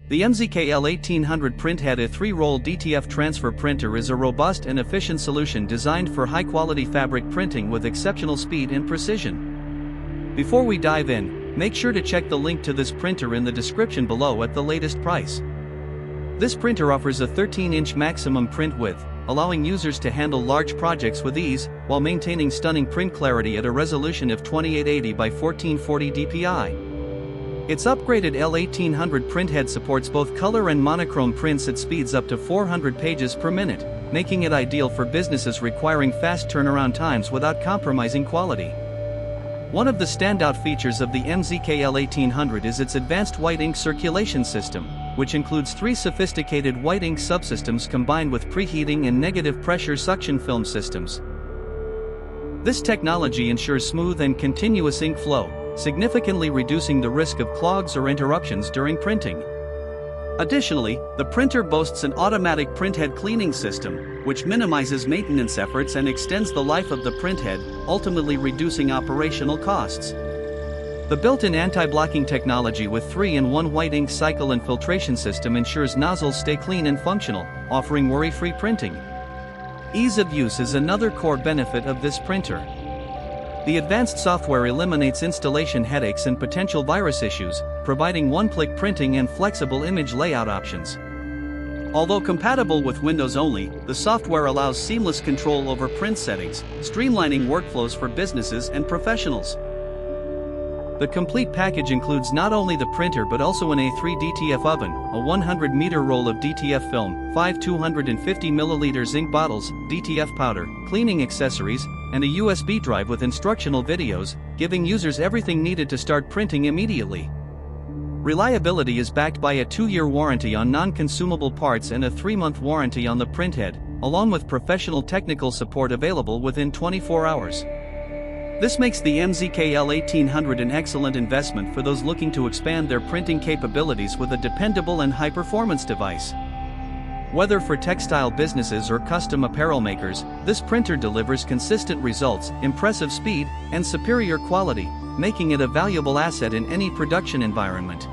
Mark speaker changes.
Speaker 1: The MZK L1800 Printhead, a 3-roll DTF transfer printer, is a robust and efficient solution designed for high-quality fabric printing with exceptional speed and precision. Before we dive in, make sure to check the link to this printer in the description below at the latest price. This printer offers a 13-inch maximum print width, allowing users to handle large projects with ease, while maintaining stunning print clarity at a resolution of 2880 by 1440 dpi. Its upgraded L1800 printhead supports both color and monochrome prints at speeds up to 400 pages per minute, making it ideal for businesses requiring fast turnaround times without compromising quality. One of the standout features of the MZK L1800 is its advanced white ink circulation system, which includes 3 sophisticated white ink subsystems combined with preheating and negative pressure suction film systems. This technology ensures smooth and continuous ink flow, significantly reducing the risk of clogs or interruptions during printing. Additionally, the printer boasts an automatic printhead cleaning system, which minimizes maintenance efforts and extends the life of the printhead, ultimately reducing operational costs. The built-in anti-blocking technology with 3-in-1 white ink cycle and filtration system ensures nozzles stay clean and functional, offering worry-free printing. Ease of use is another core benefit of this printer. The advanced software eliminates installation headaches and potential virus issues, providing one-click printing and flexible image layout options. Although compatible with Windows only, the software allows seamless control over print settings, streamlining workflows for businesses and professionals. The complete package includes not only the printer but also an A3 DTF oven, a 100-meter roll of DTF film, 5 250ml ink bottles, DTF powder, cleaning accessories, and a USB drive with instructional videos, giving users everything needed to start printing immediately. Reliability is backed by a 2-year warranty on non-consumable parts and a 3-month warranty on the printhead, along with professional technical support available within 24 hours. This makes the MZK L1800 an excellent investment for those looking to expand their printing capabilities with a dependable and high-performance device. Whether for textile businesses or custom apparel makers, this printer delivers consistent results, impressive speed, and superior quality, making it a valuable asset in any production environment.